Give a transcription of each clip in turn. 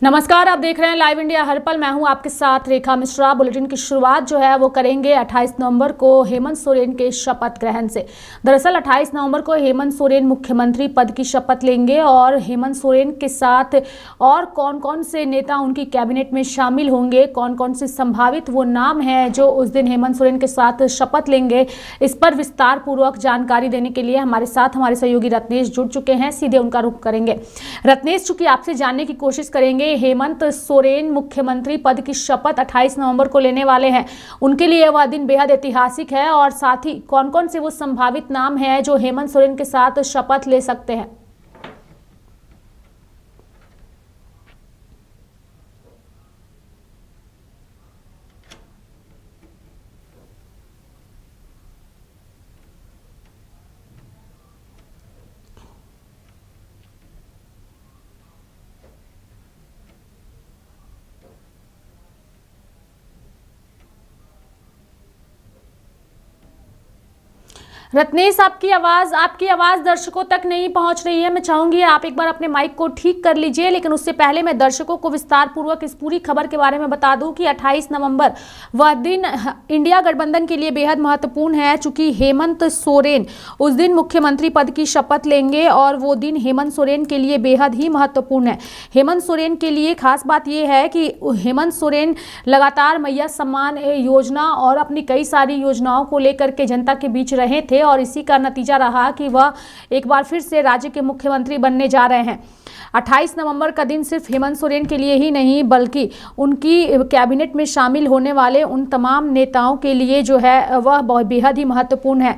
नमस्कार, आप देख रहे हैं लाइव इंडिया हर पल। मैं हूं आपके साथ रेखा मिश्रा। बुलेटिन की शुरुआत जो है वो करेंगे 28 नवंबर को हेमंत सोरेन के शपथ ग्रहण से। दरअसल 28 नवंबर को हेमंत सोरेन मुख्यमंत्री पद की शपथ लेंगे और हेमंत सोरेन के साथ और कौन कौन से नेता उनकी कैबिनेट में शामिल होंगे, कौन कौन से संभावित वो नाम हैं जो उस दिन हेमंत सोरेन के साथ शपथ लेंगे, इस पर विस्तार पूर्वक जानकारी देने के लिए हमारे साथ हमारे सहयोगी रत्नेश जुड़ चुके हैं। सीधे उनका रुख करेंगे। रत्नेश, चूंकि आपसे जानने की कोशिश करेंगे, हेमंत सोरेन मुख्यमंत्री पद की शपथ 28 नवंबर को लेने वाले हैं, उनके लिए वह दिन बेहद ऐतिहासिक है और साथ ही कौन कौन से वो संभावित नाम हैं जो हेमंत सोरेन के साथ शपथ ले सकते हैं। रत्नेश, आपकी आवाज दर्शकों तक नहीं पहुंच रही है। मैं चाहूंगी आप एक बार अपने माइक को ठीक कर लीजिए, लेकिन उससे पहले मैं दर्शकों को विस्तार पूर्वक इस पूरी खबर के बारे में बता दूं कि 28 नवंबर वह दिन इंडिया गठबंधन के लिए बेहद महत्वपूर्ण है, चूंकि हेमंत सोरेन उस दिन मुख्यमंत्री पद की शपथ लेंगे और वो दिन हेमंत सोरेन के लिए बेहद ही महत्वपूर्ण है। हेमंत सोरेन के लिए खास बात यह है कि हेमंत सोरेन लगातार मैया सम्मान योजना और अपनी कई सारी योजनाओं को लेकर के जनता के बीच रहे थे और इसी का नतीजा रहा कि वह एक बार फिर से राज्य के मुख्यमंत्री बनने जा रहे हैं। 28 नवंबर का दिन सिर्फ हेमंत सोरेन के लिए ही नहीं बल्कि उनकी कैबिनेट में शामिल होने वाले उन तमाम नेताओं के लिए जो है वह बेहद ही महत्वपूर्ण है।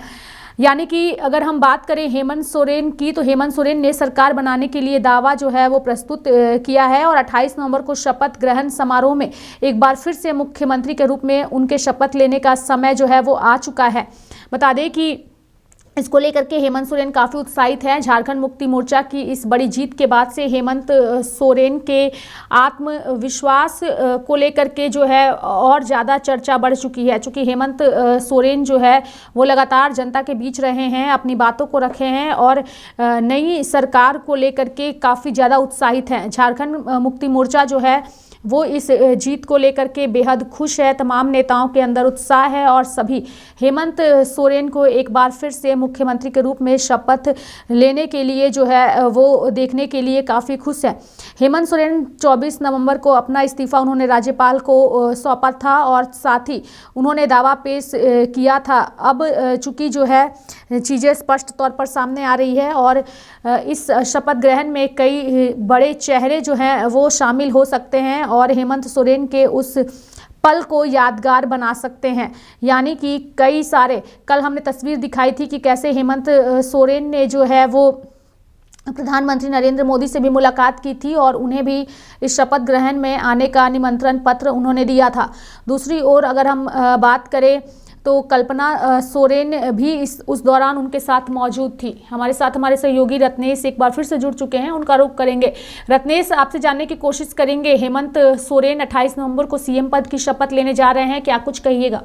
यानी कि अगर हम बात करें हेमंत सोरेन की, तो हेमंत सोरेन ने सरकार बनाने के लिए दावा जो है वो प्रस्तुत किया है और 28 नवंबर को शपथ ग्रहण समारोह में एक बार फिर से मुख्यमंत्री के रूप में उनके शपथ लेने का समय जो है वो आ चुका है। बता दें कि इसको लेकर के हेमंत सोरेन काफ़ी उत्साहित हैं। झारखंड मुक्ति मोर्चा की इस बड़ी जीत के बाद से हेमंत सोरेन के आत्मविश्वास को लेकर के जो है और ज़्यादा चर्चा बढ़ चुकी है, चूँकि हेमंत सोरेन जो है वो लगातार जनता के बीच रहे हैं, अपनी बातों को रखे हैं और नई सरकार को लेकर के काफ़ी ज़्यादा उत्साहित हैं। झारखंड मुक्ति मोर्चा जो है वो इस जीत को लेकर के बेहद खुश है। तमाम नेताओं के अंदर उत्साह है और सभी हेमंत सोरेन को एक बार फिर से मुख्यमंत्री के रूप में शपथ लेने के लिए जो है वो देखने के लिए काफ़ी खुश है। हेमंत सोरेन 24 नवंबर को अपना इस्तीफा उन्होंने राज्यपाल को सौंपा था और साथ ही उन्होंने दावा पेश किया था। अब चूंकि जो है चीज़ें स्पष्ट तौर पर सामने आ रही है और इस शपथ ग्रहण में कई बड़े चेहरे जो हैं वो शामिल हो सकते हैं और हेमंत सोरेन के उस पल को यादगार बना सकते हैं। यानी कि कई सारे, कल हमने तस्वीर दिखाई थी कि कैसे हेमंत सोरेन ने जो है वो प्रधानमंत्री नरेंद्र मोदी से भी मुलाकात की थी और उन्हें भी इस शपथ ग्रहण में आने का निमंत्रण पत्र उन्होंने दिया था। दूसरी ओर अगर हम बात करें तो कल्पना सोरेन भी उस दौरान उनके साथ मौजूद थी। हमारे साथ हमारे सहयोगी रत्नेश एक बार फिर से जुड़ चुके हैं, उनका रुख करेंगे। रत्नेश, आपसे जानने की कोशिश करेंगे, हेमंत सोरेन 28 नवंबर को सीएम पद की शपथ लेने जा रहे हैं, क्या कुछ कहिएगा?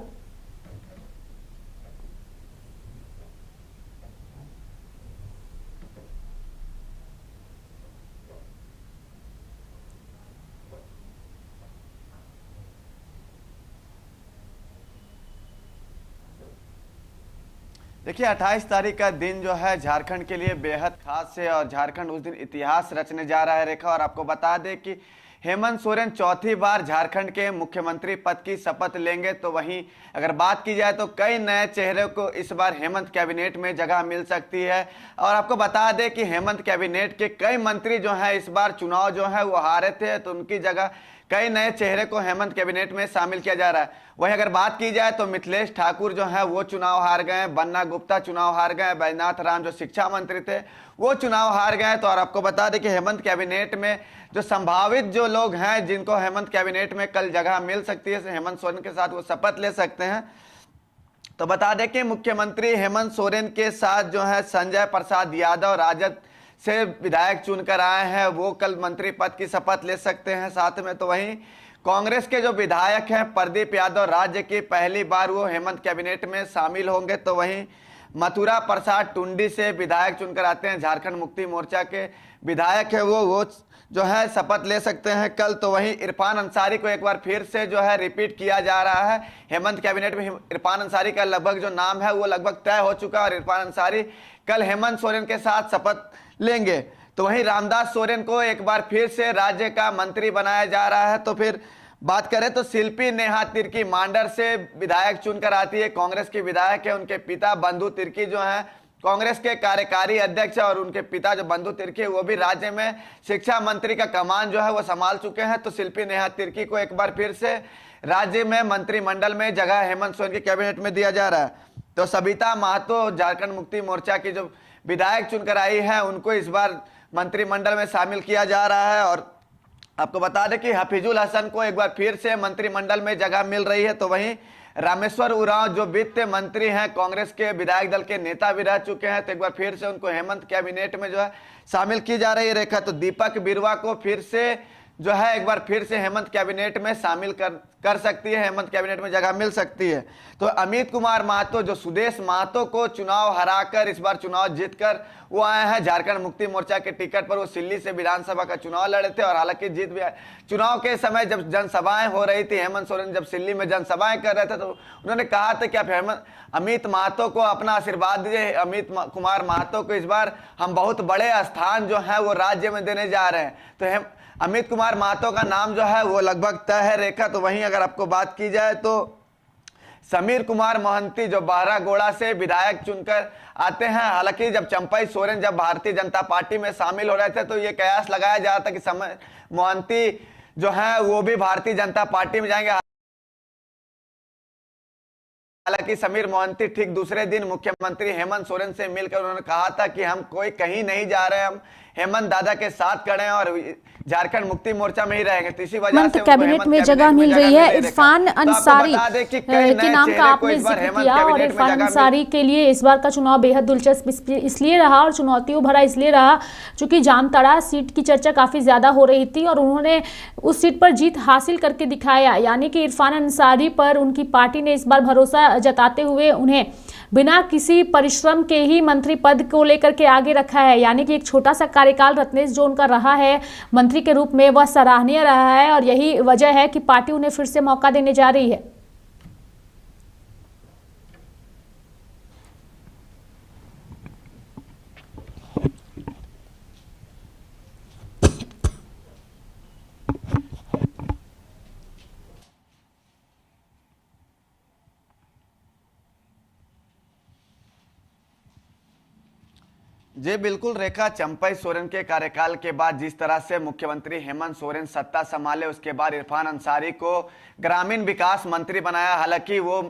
देखिए 28 तारीख का दिन जो है झारखंड के लिए बेहद खास है और झारखंड उस दिन इतिहास रचने जा रहा है रेखा। और आपको बता दें कि हेमंत सोरेन चौथी बार झारखंड के मुख्यमंत्री पद की शपथ लेंगे। तो वहीं अगर बात की जाए तो कई नए चेहरों को इस बार हेमंत कैबिनेट में जगह मिल सकती है। और आपको बता दें कि हेमंत कैबिनेट के कई मंत्री जो हैं इस बार चुनाव जो है वो हारे थे, तो उनकी जगह कई नए चेहरे को हेमंत कैबिनेट में शामिल किया जा रहा है। वहीं अगर बात की जाए तो मिथिलेश ठाकुर जो है वो चुनाव हार गए, बन्ना गुप्ता चुनाव हार गए, बैजनाथ राम जो शिक्षा मंत्री थे वो चुनाव हार गए। तो और आपको बता दें कि हेमंत कैबिनेट में जो संभावित जो लोग हैं जिनको हेमंत कैबिनेट में कल जगह मिल सकती है, हेमंत सोरेन के साथ वो शपथ ले सकते हैं। तो बता दें कि मुख्यमंत्री हेमंत सोरेन के साथ जो है संजय प्रसाद यादव राजद से विधायक चुनकर आए हैं, वो कल मंत्री पद की शपथ ले सकते हैं साथ में। तो वहीं कांग्रेस के जो विधायक हैं प्रदीप यादव राज्य की पहली बार वो हेमंत कैबिनेट में शामिल होंगे। तो वहीं मथुरा प्रसाद टुंडी से विधायक चुनकर आते हैं, झारखंड मुक्ति मोर्चा के विधायक है वो जो है शपथ ले सकते हैं कल। तो वहीं इरफान अंसारी को एक बार फिर से जो है रिपीट किया जा रहा है हेमंत कैबिनेट में। इरफान अंसारी का लगभग जो नाम है वो लगभग तय हो चुका है और इरफान अंसारी कल हेमंत सोरेन के साथ शपथ लेंगे। तो वहीं रामदास सोरेन को एक बार फिर से राज्य का मंत्री बनाया जा रहा है। तो फिर बात करें तो शिल्पी नेहा तिर्की मांडर से विधायक चुनकर आती है, कांग्रेस की विधायक है। उनके पिता बंधु तिर्की जो हैं कांग्रेस के कार्यकारी अध्यक्ष है और उनके पिता जो बंधु तिर्की वो भी राज्य में शिक्षा मंत्री का कमान जो है वो संभाल चुके हैं। तो शिल्पी नेहा तिर्की को एक बार फिर से राज्य में मंत्रिमंडल में जगह हेमंत सोरेन के कैबिनेट में दिया जा रहा है। तो सबिता महतो झारखंड मुक्ति मोर्चा की जो विधायक चुनकर आई है उनको इस बार मंत्रिमंडल में शामिल किया जा रहा है। और आपको बता दें कि हफीजुल हसन को एक बार फिर से मंत्रिमंडल में जगह मिल रही है। तो वहीं रामेश्वर उरांव जो वित्त मंत्री हैं कांग्रेस के विधायक दल के नेता भी रह चुके हैं, तो एक बार फिर से उनको हेमंत कैबिनेट में जो है शामिल की जा रही है रेखा। तो दीपक बिरुवा को फिर से जो है एक बार फिर से हेमंत कैबिनेट में शामिल कर सकती है, हेमंत कैबिनेट में जगह मिल सकती है। तो अमित कुमार महतो जो सुदेश महतो को चुनाव हराकर इस बार चुनाव जीतकर वो आए हैं झारखंड मुक्ति मोर्चा के टिकट पर। वो सिल्ली से विधानसभा का चुनाव लड़े थे और हालांकि जीत भी आए। चुनाव के समय जब जनसभाएं हो रही थी, हेमंत सोरेन जब सिल्ली में जनसभाएं कर रहे थे तो उन्होंने कहा था कि आप अमित महतो को अपना आशीर्वाद दीजिए। अमित कुमार महतो को इस बार हम बहुत बड़े स्थान जो है वो राज्य में देने जा रहे हैं। तो अमित कुमार महतो का नाम जो है वो लगभग तय है रेखा। तो वहीं अगर आपको बात की जाए तो समीर कुमार मोहंती जो बहरागोड़ा से विधायक चुनकर आते हैं। हालांकि जब चंपई सोरेन जब भारतीय जनता पार्टी में शामिल हो रहे थे तो ये कयास लगाया जा रहा था कि समीर मोहंती जो है वो भी भारतीय जनता पार्टी में जाएंगे। हालांकि समीर मोहंती ठीक दूसरे दिन मुख्यमंत्री हेमंत सोरेन से मिलकर उन्होंने कहा था कि हम कोई कहीं नहीं जा रहे, हम हेमंत दादा के साथ खड़े हैं और झारखंड मुक्ति मोर्चा में ही रहेंगे। तो इसी वजह से कैबिनेट में जगह मिल रही है। इरफान अंसारी के नाम का आपने जिक्र किया और इरफान अंसारी के लिए इस बार का चुनाव बेहद दिलचस्प इसलिए रहा और चुनौतियों भरा इसलिए रहा क्योंकि जामताड़ा सीट की चर्चा काफी ज्यादा हो रही थी और उन्होंने उस सीट पर जीत हासिल करके दिखाया। यानी कि इरफान अंसारी पर उनकी पार्टी ने इस बार भरोसा जताते हुए उन्हें बिना किसी परिश्रम के ही मंत्री पद को लेकर के आगे रखा है। यानी कि एक छोटा सा कार्यकाल रत्नेश जो उनका रहा है मंत्री के रूप में वह सराहनीय रहा है और यही वजह है कि पार्टी उन्हें फिर से मौका देने जा रही है। जी बिल्कुल रेखा, चंपई सोरेन के कार्यकाल के बाद जिस तरह से मुख्यमंत्री हेमंत सोरेन सत्ता संभाले उसके बाद इरफान अंसारी को ग्रामीण विकास मंत्री बनाया। हालांकि वो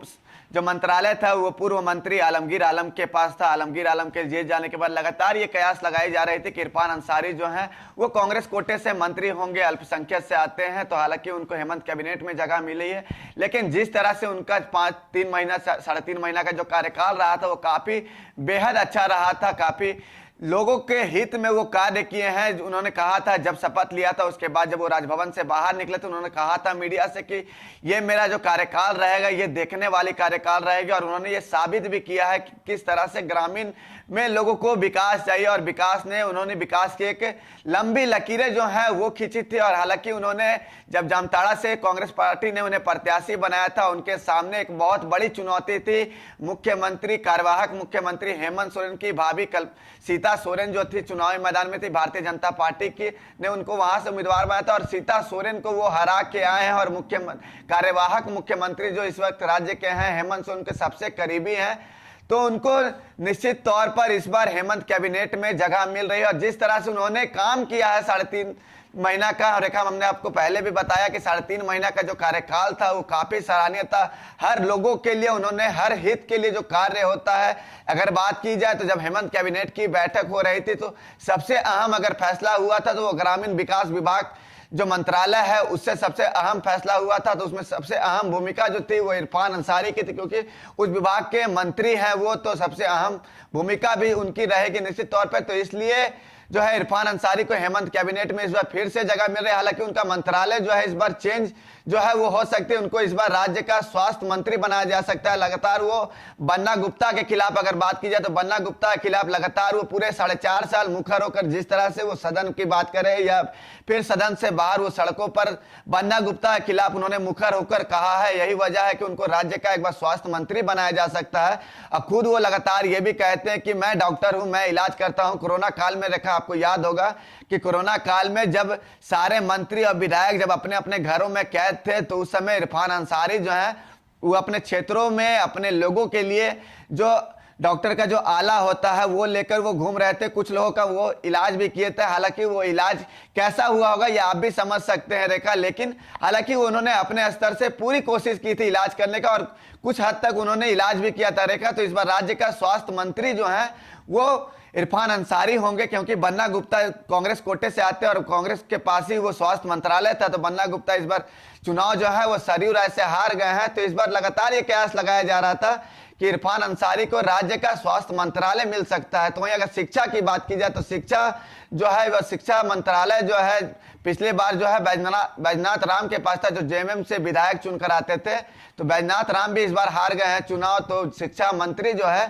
जो मंत्रालय था वो पूर्व मंत्री आलमगीर आलम के पास था। आलमगीर आलम के जेल जाने के बाद लगातार ये कयास लगाई जा रही थी कि इरफान अंसारी जो हैं वो कांग्रेस कोटे से मंत्री होंगे, अल्पसंख्यक से आते हैं। तो हालांकि उनको हेमंत कैबिनेट में जगह मिली है, लेकिन जिस तरह से उनका 3 महीना 3.5 महीना का जो कार्यकाल रहा था वो काफी बेहद अच्छा रहा था, काफी लोगों के हित में वो कार्य किए हैं। उन्होंने कहा था जब शपथ लिया था उसके बाद जब वो राजभवन से बाहर निकले तो उन्होंने कहा था मीडिया से कि ये मेरा जो कार्यकाल रहेगा ये देखने वाली कार्यकाल रहेगी। और उन्होंने ये साबित भी किया है कि किस तरह से ग्रामीण में लोगों को विकास चाहिए और उन्होंने विकास की एक लंबी लकीरें जो है वो खींची थी। और हालांकि उन्होंने जब जामताड़ा से कांग्रेस पार्टी ने उन्हें प्रत्याशी बनाया था उनके सामने एक बहुत बड़ी चुनौती थी। कार्यवाहक मुख्यमंत्री हेमंत सोरेन की भाभी सीता सोरेन जो थी चुनावी मैदान में थी, भारतीय जनता पार्टी की ने उनको वहां से उम्मीदवार बनाया था और सीता सोरेन को वो हरा के आए हैं। और कार्यवाहक मुख्यमंत्री जो इस वक्त राज्य के हैं हेमंत सोरेन के सबसे करीबी हैं, तो उनको निश्चित तौर पर इस बार हेमंत कैबिनेट में जगह मिल रही है। और जिस तरह से उन्होंने काम किया है 3.5 महीना का, रेखा हमने आपको पहले भी बताया कि 3.5 महीना का जो कार्यकाल था वो काफी सराहनीय था। हर लोगों के लिए उन्होंने हर हित के लिए जो कार्य होता है, अगर बात की जाए तो जब हेमंत कैबिनेट की बैठक हो रही थी तो सबसे अहम अगर फैसला हुआ था तो वो ग्रामीण विकास विभाग जो मंत्रालय है उससे सबसे अहम फैसला हुआ था। तो उसमें सबसे अहम भूमिका जो थी वो इरफान अंसारी की थी, क्योंकि उस विभाग के मंत्री हैं वो, तो सबसे अहम भूमिका भी उनकी रहेगी निश्चित तौर पर। तो इसलिए जो है इरफान अंसारी को हेमंत कैबिनेट में इस बार फिर से जगह मिल रही है। हालांकि उनका मंत्रालय जो है इस बार चेंज जो है वो हो सकती है, उनको इस बार राज्य का स्वास्थ्य मंत्री बनाया जा सकता है। लगातार वो बन्ना गुप्ता के खिलाफ अगर बात की जाए तो बन्ना गुप्ता के खिलाफ लगातार वो पूरे 4.5 साल मुखर होकर जिस तरह से वो सदन की बात करे या फिर सदन से बाहर वो सड़कों पर बन्ना गुप्ता के खिलाफ उन्होंने मुखर होकर कहा है, यही वजह है कि उनको राज्य का एक बार स्वास्थ्य मंत्री बनाया जा सकता है। अब खुद वो लगातार ये भी कहते हैं कि मैं डॉक्टर हूं, मैं इलाज करता हूं। कोरोना काल में रेखा आपको याद होगा कि कोरोना काल में जब सारे मंत्री और विधायक जब अपने अपने घरों में कैद थे तो उस समय इरफान अंसारी जो है वो अपने क्षेत्रों में अपने लोगों के लिए जो डॉक्टर का जो आला होता है वो लेकर वो घूम रहे थे। कुछ लोगों का वो इलाज भी किए थे। हालांकि वो इलाज कैसा हुआ होगा ये आप भी समझ सकते हैं रेखा, लेकिन हालांकि उन्होंने अपने स्तर से पूरी कोशिश की थी इलाज करने का और कुछ हद तक उन्होंने इलाज भी किया था रेखा। तो इस बार राज्य का स्वास्थ्य मंत्री जो है वो इरफान अंसारी होंगे, क्योंकि बन्ना गुप्ता कांग्रेस कोटे से आते हैं और कांग्रेस के पास ही वो स्वास्थ्य मंत्रालय था। तो बन्ना गुप्ता इस बार चुनाव जो है वो सरयू राय से हार गए हैं। तो इस बार लगातार ये कयास लगाया जा रहा था कि इरफान अंसारी को राज्य का स्वास्थ्य मंत्रालय मिल सकता है। तो वहीं अगर शिक्षा की बात की जाए तो शिक्षा जो है वह शिक्षा मंत्रालय जो है पिछली बार जो है बैजनाथ राम के पास था, जो जेएमएम से विधायक चुनकर आते थे। तो बैजनाथ राम भी इस बार हार गए हैं चुनाव। तो शिक्षा मंत्री जो है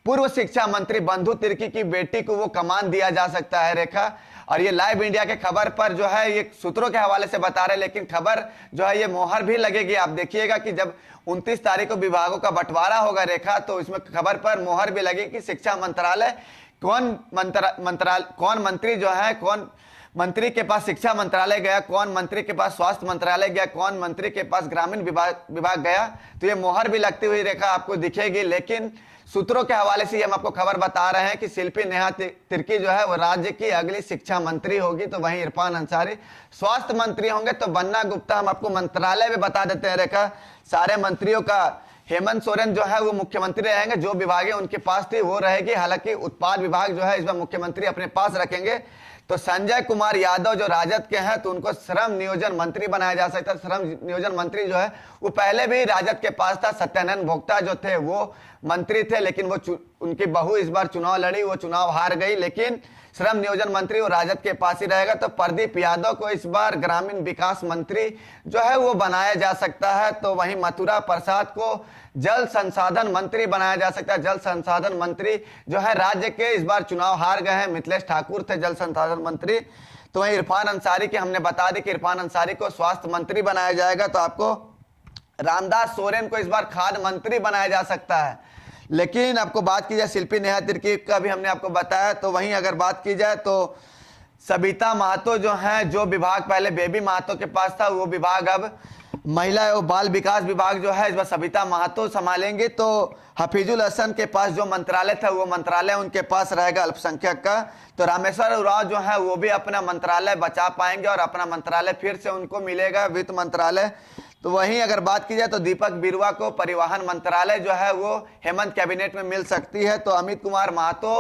पूर्व शिक्षा मंत्री बंधु तिर्की की बेटी को वो कमान दिया जा सकता है रेखा। और ये लाइव इंडिया के खबर पर जो है ये सूत्रों के हवाले से बता रहे, लेकिन खबर जो है ये मोहर भी लगेगी। आप देखिएगा कि जब 29 तारीख को विभागों का बंटवारा होगा रेखा, तो इसमें खबर पर मोहर भी लगेगी कि शिक्षा मंत्रालय कौन मंत्री जो है, कौन मंत्री के पास शिक्षा मंत्रालय गया, कौन मंत्री के पास स्वास्थ्य मंत्रालय गया, कौन मंत्री के पास ग्रामीण विभाग गया। तो ये मोहर भी लगती हुई रेखा आपको दिखेगी। लेकिन सूत्रों के हवाले से हम आपको खबर बता रहे हैं कि शिल्पी नेहा तिर्की जो है वो राज्य की अगली शिक्षा मंत्री होगी। तो वहीं इरफान अंसारी स्वास्थ्य मंत्री होंगे। तो बन्ना गुप्ता हम आपको मंत्रालय भी बता देते हैं रेखा। सारे मंत्रियों का हेमंत सोरेन जो है वो मुख्यमंत्री रहेंगे, जो विभागें उनके पास थी वो रहेगी। हालांकि उत्पाद विभाग जो है इस बार मुख्यमंत्री अपने पास रखेंगे। तो संजय कुमार यादव जो राजद के हैं तो उनको श्रम नियोजन मंत्री बनाया जा सकता है। श्रम नियोजन मंत्री जो है वो पहले भी राजद के पास था। सत्यानंद भोक्ता जो थे वो मंत्री थे, लेकिन वो उनकी बहू इस बार चुनाव लड़ी, वो चुनाव हार गई। लेकिन श्रम नियोजन मंत्री वो राजद के पास ही रहेगा। तो प्रदीप यादव को इस बार ग्रामीण विकास मंत्री जो है वो बनाया जा सकता है। तो वहीं मथुरा प्रसाद को जल संसाधन मंत्री बनाया जा सकता है। जल संसाधन मंत्री जो है राज्य के इस बार चुनाव हार गए हैं, मिथिलेश ठाकुर थे जल संसाधन मंत्री। तो वहीं इरफान अंसारी के हमने बता दी कि इरफान अंसारी को स्वास्थ्य मंत्री बनाया जाएगा। तो आपको रामदास सोरेन को इस बार खाद्य मंत्री बनाया जा सकता है। लेकिन आपको बात की जाए शिल्पी नेहा तिर्की का भी हमने आपको बताया। तो वहीं अगर बात की जाए तो सबिता महतो जो है, जो विभाग पहले बेबी महतो के पास था वो विभाग अब महिला एवं बाल विकास विभाग जो है इस बार सबिता महतो संभालेंगे। तो हफीजुल हसन के पास जो मंत्रालय था वो मंत्रालय उनके पास रहेगा अल्पसंख्यक का। तो रामेश्वर उरांव जो है वो भी अपना मंत्रालय बचा पाएंगे और अपना मंत्रालय फिर से उनको मिलेगा वित्त मंत्रालय। तो वहीं अगर बात की जाए तो दीपक बिरुवा को परिवहन मंत्रालय जो है वो हेमंत कैबिनेट में मिल सकती है। तो अमित कुमार महतो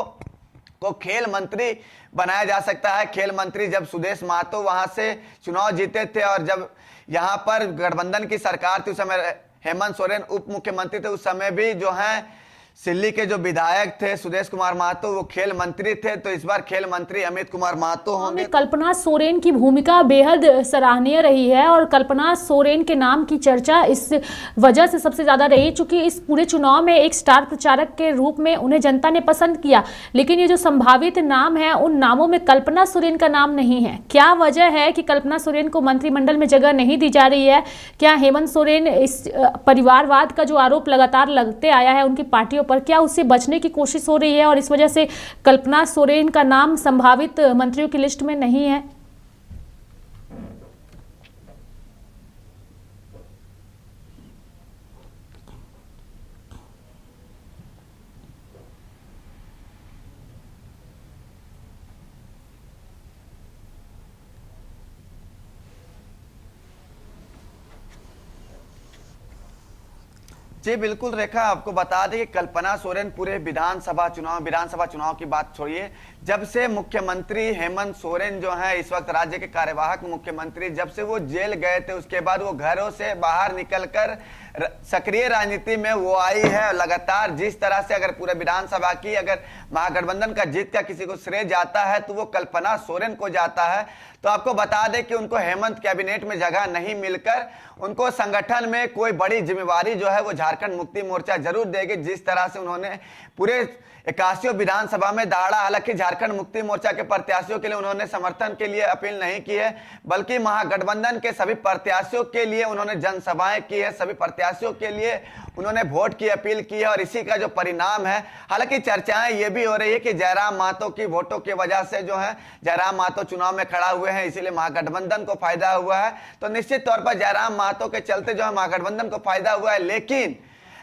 को खेल मंत्री बनाया जा सकता है। खेल मंत्री जब सुदेश महतो वहां से चुनाव जीते थे और जब यहाँ पर गठबंधन की सरकार थी उस समय हेमंत सोरेन उप मुख्यमंत्री थे, उस समय भी जो है सिल्ली के जो विधायक थे सुदेश कुमार महतो वो खेल मंत्री थे। तो इस बार खेल मंत्री अमित कुमार महतो होंगे। कल्पना सोरेन की भूमिका बेहद सराहनीय रही है और कल्पना सोरेन के नाम की चर्चा इस वजह से सबसे ज्यादा रही चूंकि इस पूरे चुनाव में एक स्टार प्रचारक के रूप में उन्हें जनता ने पसंद किया। लेकिन ये जो संभावित नाम है उन नामों में कल्पना सोरेन का नाम नहीं है। क्या वजह है कि कल्पना सोरेन को मंत्रिमंडल में जगह नहीं दी जा रही है? क्या हेमंत सोरेन इस परिवारवाद का जो आरोप लगातार लगते आया है उनकी पार्टियों पर, क्या उससे बचने की कोशिश हो रही है और इस वजह से कल्पना सोरेन का नाम संभावित मंत्रियों की लिस्ट में नहीं है? जी बिल्कुल रेखा, आपको बता दें कि कल्पना सोरेन पूरे विधानसभा चुनाव की बात छोड़िए, जब से मुख्यमंत्री हेमंत सोरेन जो है इस वक्त राज्य के कार्यवाहक मुख्यमंत्री, जब से वो जेल गए थे उसके बाद वो घरों से बाहर निकलकर सक्रिय राजनीति में वो आई है। लगातार जिस तरह से अगर पूरे विधानसभा की अगर महागठबंधन का जीत का किसी को श्रेय जाता है तो वो कल्पना सोरेन को जाता है। तो आपको बता दें कि उनको हेमंत कैबिनेट में जगह नहीं मिलकर उनको संगठन में कोई बड़ी जिम्मेवारी जो है वो झारखंड मुक्ति मोर्चा जरूर देगी। जिस तरह से उन्होंने पूरे 81 विधानसभा में दहाड़ा, हालांकि झारखंड मुक्ति मोर्चा के प्रत्याशियों के लिए उन्होंने समर्थन के लिए अपील नहीं की है, बल्कि महागठबंधन के सभी प्रत्याशियों के लिए उन्होंने जनसभाएं की है, सभी प्रत्याशियों के लिए उन्होंने वोट की अपील की है। और इसी का जो परिणाम है, हालांकि चर्चाएं ये भी हो रही है कि जयराम महतो की वोटों की वजह से जो है जयराम महतो चुनाव में खड़ा हुए हैं, इसीलिए महागठबंधन को फायदा हुआ है। तो निश्चित तौर पर जयराम महतो के चलते जो है महागठबंधन को फायदा हुआ है। लेकिन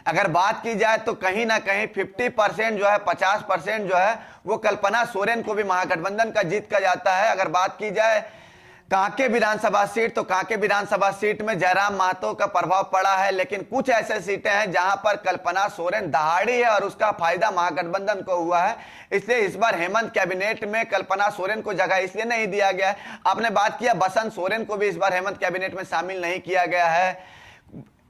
अगर बात की जाए तो कहीं ना कहीं 50% जो है, 50% जो है वो कल्पना सोरेन को भी महागठबंधन का जीत का जाता है। अगर बात की जाए कांके विधानसभा सीट, तो कांके विधानसभा सीट में जयराम महतो का प्रभाव पड़ा है, लेकिन कुछ ऐसे सीटें हैं जहां पर कल्पना सोरेन दहाड़ी है और उसका फायदा महागठबंधन को हुआ है। इसलिए इस बार हेमंत कैबिनेट में कल्पना सोरेन को जगह इसलिए नहीं दिया गया है। आपने बात किया बसंत सोरेन को भी इस बार हेमंत कैबिनेट में शामिल नहीं किया गया है।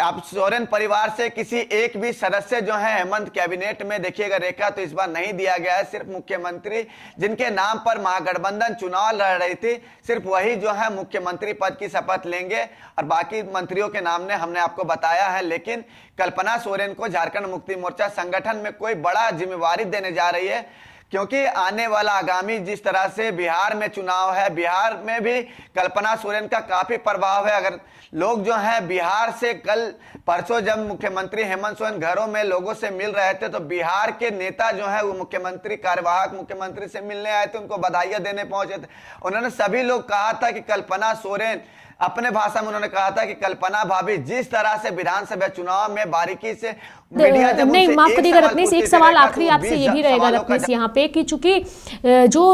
आप सोरेन परिवार से किसी एक भी सदस्य जो है हेमंत कैबिनेट में देखिएगा रेखा तो इस बार नहीं दिया गया है। सिर्फ मुख्यमंत्री जिनके नाम पर महागठबंधन चुनाव लड़ रही थी, सिर्फ वही जो है मुख्यमंत्री पद की शपथ लेंगे और बाकी मंत्रियों के नाम ने हमने आपको बताया है। लेकिन कल्पना सोरेन को झारखंड मुक्ति मोर्चा संगठन में कोई बड़ा जिम्मेवारी देने जा रही है, क्योंकि आने वाला आगामी जिस तरह से बिहार में चुनाव है, बिहार में भी कल्पना सोरेन का काफी प्रभाव है। अगर लोग जो हैं बिहार से, कल परसों जब मुख्यमंत्री हेमंत सोरेन घरों में लोगों से मिल रहे थे तो बिहार के नेता जो है वो मुख्यमंत्री, कार्यवाहक मुख्यमंत्री से मिलने आए थे, उनको बधाइयां देने पहुंचे थे। उन्होंने सभी लोग कहा था कि कल्पना सोरेन, अपने भाषा में उन्होंने कहा था कि कल्पना भाभी जिस तरह से विधानसभा चुनाव में बारीकी से मीडिया जब नहीं, माफ करिएगा रत्नेश, एक सवाल आखिरी आपसे ये भी रहेगा रत्नेश यहाँ पे कि चूंकि जो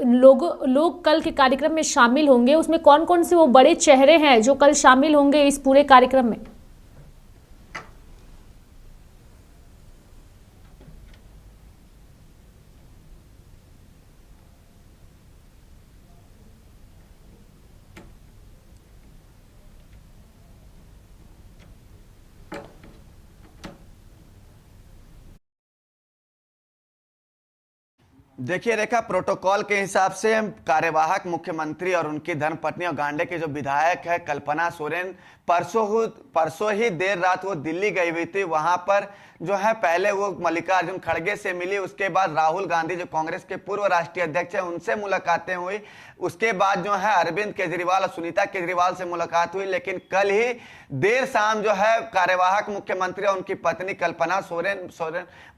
लोग कल के कार्यक्रम में शामिल होंगे उसमें कौन कौन से वो बड़े चेहरे हैं जो कल शामिल होंगे इस पूरे कार्यक्रम में? देखिए रेखा, प्रोटोकॉल के हिसाब से कार्यवाहक मुख्यमंत्री और उनकी धर्मपत्नी और गांडे के जो विधायक है कल्पना सोरेन, परसों ही देर रात वो दिल्ली गई हुई थी। वहां पर जो है पहले वो मल्लिकार्जुन खड़गे से मिली, उसके बाद राहुल गांधी जो कांग्रेस के पूर्व राष्ट्रीय अध्यक्ष हैं उनसे मुलाकातें हुई, उसके बाद जो है अरविंद केजरीवाल और सुनीता केजरीवाल से मुलाकात हुई। लेकिन कल ही देर शाम जो है कार्यवाहक मुख्यमंत्री और उनकी पत्नी कल्पना सोरेन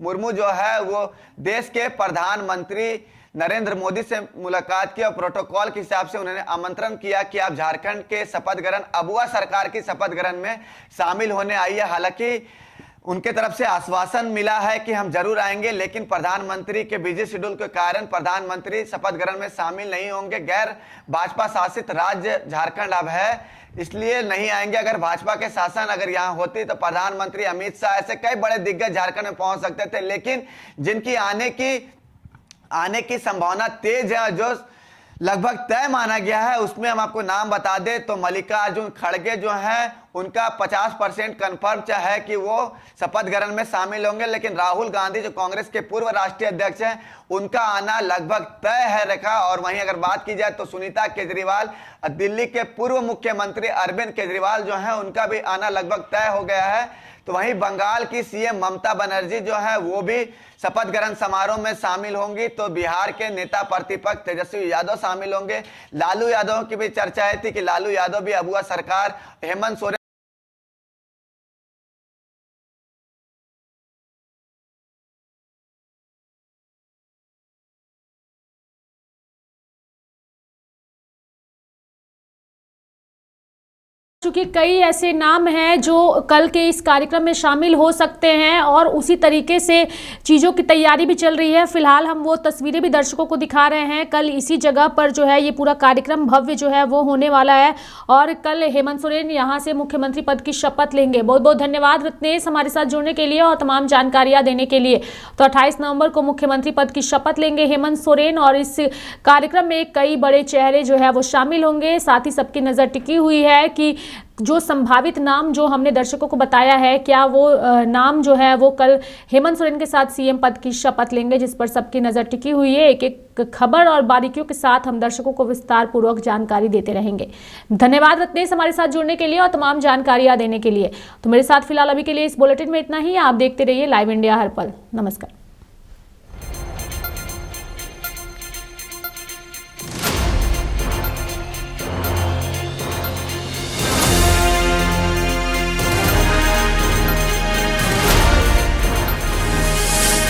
मुर्मू जो है वो देश के प्रधानमंत्री नरेंद्र मोदी से मुलाकात की और प्रोटोकॉल के हिसाब से उन्होंने आमंत्रण किया कि आप झारखंड के शपथ ग्रहण, अबुआ सरकार की शपथ ग्रहण में शामिल होने आइए। हालांकि उनके तरफ से आश्वासन मिला है कि हम जरूर आएंगे, लेकिन प्रधानमंत्री के बिजी शेड्यूल के कारण प्रधानमंत्री शपथ ग्रहण में शामिल नहीं होंगे। गैर भाजपा शासित राज्य झारखंड अब है, इसलिए नहीं आएंगे। अगर भाजपा के शासन अगर यहाँ होती तो प्रधानमंत्री अमित शाह ऐसे कई बड़े दिग्गज झारखंड में पहुंच सकते थे, लेकिन जिनकी आने की संभावना तेज है, जो लगभग तय माना गया है, उसमें हम आपको नाम बता दें तो मल्लिकार्जुन खड़गे जो हैं उनका 50% कन्फर्म है कि वो शपथ ग्रहण में शामिल होंगे। लेकिन राहुल गांधी जो कांग्रेस के पूर्व राष्ट्रीय अध्यक्ष हैं उनका आना लगभग तय है रेखा। और वहीं अगर बात की जाए तो सुनीता केजरीवाल, दिल्ली के पूर्व मुख्यमंत्री अरविंद केजरीवाल जो है उनका भी आना लगभग तय हो गया है। तो वहीं बंगाल की सीएम ममता बनर्जी जो है वो भी शपथ ग्रहण समारोह में शामिल होंगी। तो बिहार के नेता प्रतिपक्ष तेजस्वी यादव शामिल होंगे। लालू यादव की भी चर्चा थी कि लालू यादव भी अबुआ सरकार हेमंत सोरेन चूंकि कई ऐसे नाम हैं जो कल के इस कार्यक्रम में शामिल हो सकते हैं और उसी तरीके से चीज़ों की तैयारी भी चल रही है। फिलहाल हम वो तस्वीरें भी दर्शकों को दिखा रहे हैं। कल इसी जगह पर जो है ये पूरा कार्यक्रम भव्य जो है वो होने वाला है और कल हेमंत सोरेन यहाँ से मुख्यमंत्री पद की शपथ लेंगे। बहुत बहुत धन्यवाद रत्नेश हमारे साथ जुड़ने के लिए और तमाम जानकारियाँ देने के लिए। तो 28 नवंबर को मुख्यमंत्री पद की शपथ लेंगे हेमंत सोरेन और इस कार्यक्रम में कई बड़े चेहरे जो है वो शामिल होंगे। साथ ही सबकी नज़र टिकी हुई है कि जो संभावित नाम जो हमने दर्शकों को बताया है, क्या वो नाम जो है वो कल हेमंत सोरेन के साथ सीएम पद की शपथ लेंगे, जिस पर सबकी नजर टिकी हुई है। एक एक खबर और बारीकियों के साथ हम दर्शकों को विस्तार पूर्वक जानकारी देते रहेंगे। धन्यवाद रत्नेश हमारे साथ जुड़ने के लिए और तमाम जानकारियां देने के लिए। तो मेरे साथ फिलहाल अभी के लिए इस बुलेटिन में इतना ही। आप देखते रहिए लाइव इंडिया हर पल। नमस्कार।